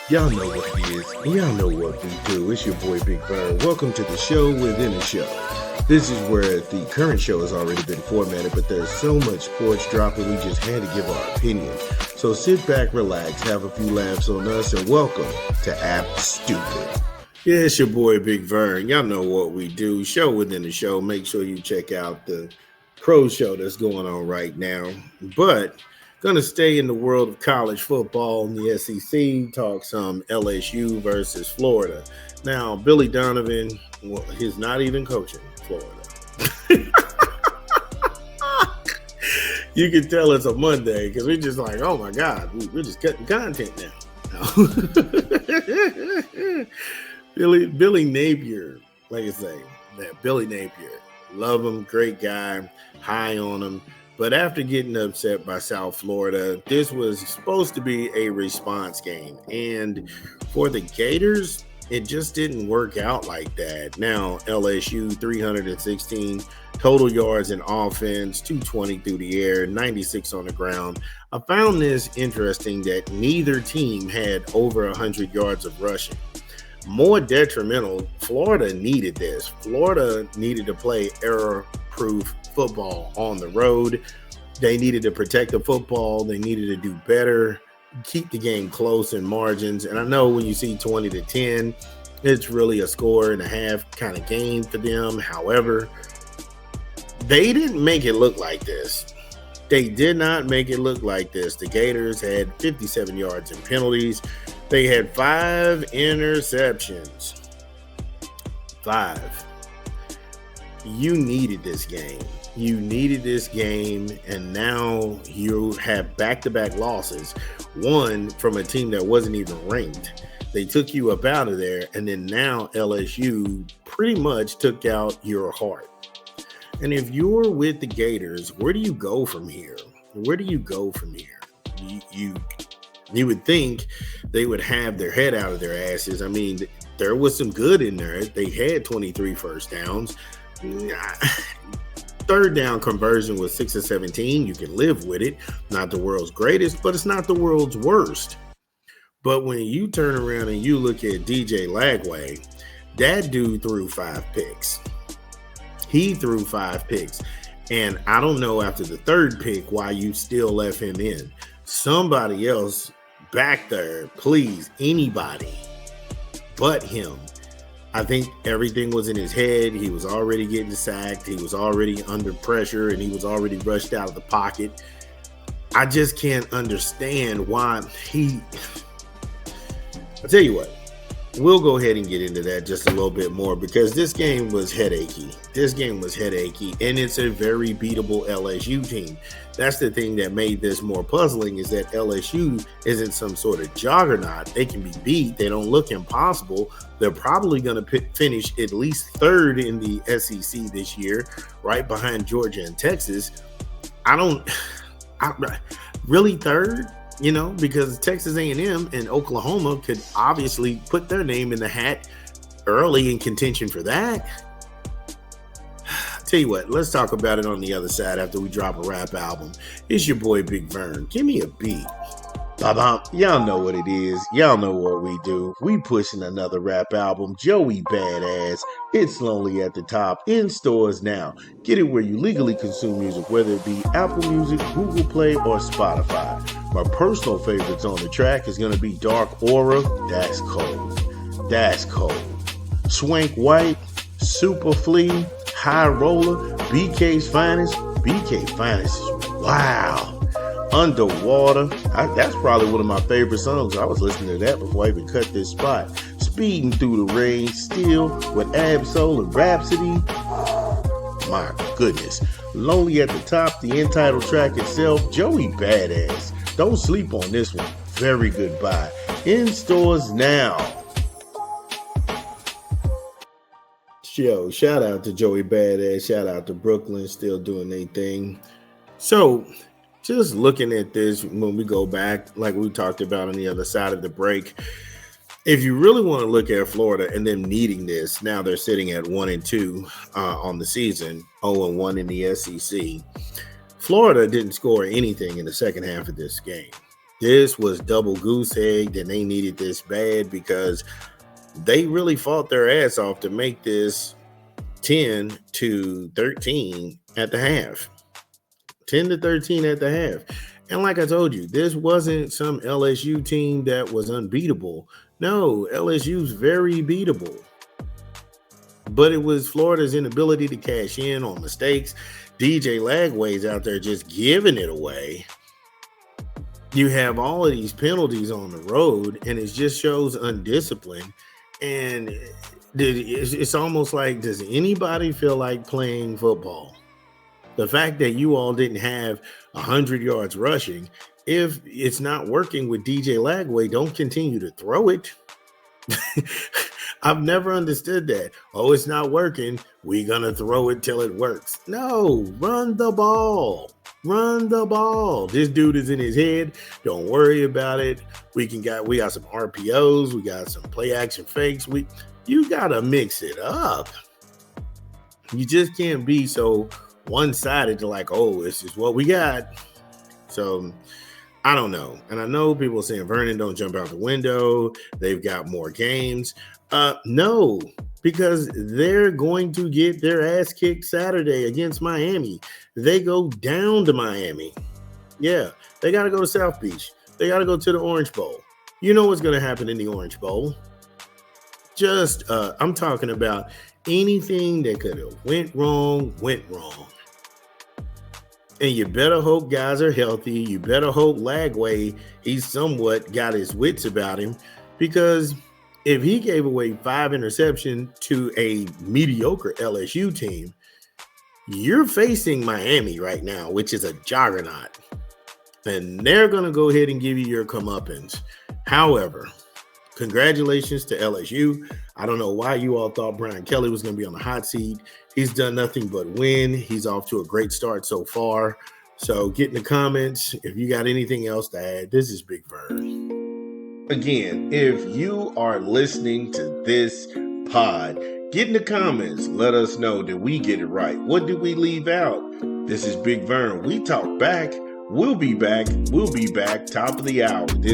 Y'all know what it is, and y'all know what we do. It's your boy Big Bird. Welcome to the show within a show. This is where the current show has already been formatted, but there's so much sports dropping, we just had to give our opinion. So sit back, relax, have a few laughs on us, and welcome to App Stupid. Yeah, it's your boy Big Vern. Y'all know what we do. Show within the show. Make sure you check out the pro show that's going on right now. But going to stay in the world of college football in the SEC, talk some LSU versus Florida. Now, Billy Donovan, well, he's not even coaching Florida. You can tell it's a Monday because we're just like, oh my God, we're just cutting content now. Billy Napier, like I say, that Billy Napier, love him, great guy, high on him. But after getting upset by South Florida, this was supposed to be a response game. And for the Gators, it just didn't work out like that. Now, LSU, 316 total yards in offense, 220 through the air, 96 on the ground. I found this interesting that neither team had over 100 yards of rushing. More detrimental, Florida needed this. Florida needed to play error-proof football on the road. They needed to protect the football. They needed to do better, keep the game close in margins. And I know when you see 20-10, it's really a score and a half kind of game for them. However, they didn't make it look like this. They did not make it look like this. The Gators had 57 yards in penalties. They had 5 interceptions. 5. You needed this game. You needed this game, and now you have back-to-back losses. One from a team that wasn't even ranked. They took you up out of there, and then now LSU pretty much took out your heart. And if you're with the Gators, where do you go from here? Where do you go from here? You would think they would have their head out of their asses. I mean, there was some good in there. They had 23 first downs. Third down conversion was 6 of 17. You can live with it. Not the world's greatest, but it's not the world's worst. But when you turn around and you look at DJ Lagway, that dude threw 5 picks. He threw 5 picks. And I don't know after the third pick why you still left him in. Somebody else back there, please, anybody but him. I think everything was in his head. He was already getting sacked. He was already under pressure, and he was already rushed out of the pocket. I just can't understand why I'll tell you what. We'll go ahead and get into that just a little bit more because this game was headachy. And it's a very beatable LSU team. That's the thing that made this more puzzling is that LSU isn't some sort of juggernaut. They can be beat. They don't look impossible. They're probably going to finish at least third in the SEC this year, right behind Georgia and Texas. Really third? You know, because Texas A&M and Oklahoma could obviously put their name in the hat early in contention for that. Tell you what, let's talk about it on the other side after we drop a rap album. It's your boy Big Vern. Give me a beat. Ba-bum. Y'all know what it is. Y'all know what we do. We pushing another rap album. Joey Badass. It's Lonely at the Top. In stores now. Get it where you legally consume music, whether it be Apple Music, Google Play, or Spotify. My personal favorites on the track is going to be Dark Aura. That's cold. That's cold. Swank White. Super Flea. High Roller. BK's Finest. BK Finest is wow. Underwater. That's probably one of my favorite songs. I was listening to that before I even cut this spot. Speeding Through the Rain. Still with Absol and Rhapsody. My goodness. Lonely at the Top. The entitled track itself. Joey Badass. Don't sleep on this one. Very good buy. In stores now. Yo, shout out to Joey Badass. Shout out to Brooklyn. Still doing their thing. So, just looking at this when we go back, like we talked about on the other side of the break, if you really want to look at Florida and them needing this, now they're sitting at 1-2 on the season, 0-1 in the SEC. Florida didn't score anything in the second half of this game. This was double goose egged, and they needed this bad because they really fought their ass off to make this 10-13 at the half. 10-13 at the half. And like I told you, this wasn't some LSU team that was unbeatable. No, LSU's very beatable. But it was Florida's inability to cash in on mistakes. DJ Lagway's out there just giving it away. You have all of these penalties on the road, and it just shows undiscipline. And it's almost like, does anybody feel like playing football? The fact that you all didn't have 100 yards rushing, if it's not working with DJ Lagway, don't continue to throw it. I've never understood that. Oh, it's not working. We're going to throw it till it works. No, run the ball. Run the ball. This dude is in his head. Don't worry about it. We got some RPOs. We got some play action fakes. You got to mix it up. You just can't be so one-sided to like, oh, this is what we got. So I don't know. And I know people saying Vernon don't jump out the window. They've got more games. No, because they're going to get their ass kicked Saturday against Miami. They go down to Miami. Yeah, they got to go to South Beach. They got to go to the Orange Bowl. You know what's going to happen in the Orange Bowl. I'm talking about anything that could have went wrong. And you better hope guys are healthy. You better hope Lagway, he's somewhat got his wits about him, because if he gave away 5 interceptions to a mediocre LSU team, you're facing Miami right now, which is a juggernaut. And they're going to go ahead and give you your comeuppance. However, congratulations to LSU. I don't know why you all thought Brian Kelly was going to be on the hot seat. He's done nothing but win. He's off to a great start so far. So get in the comments if you got anything else to add. This is Big Bird. Again, if you are listening to this pod, get in the comments. Let us know that we get it right. What did we leave out? This is Big Vern. We talk back. We'll be back. Top of the hour.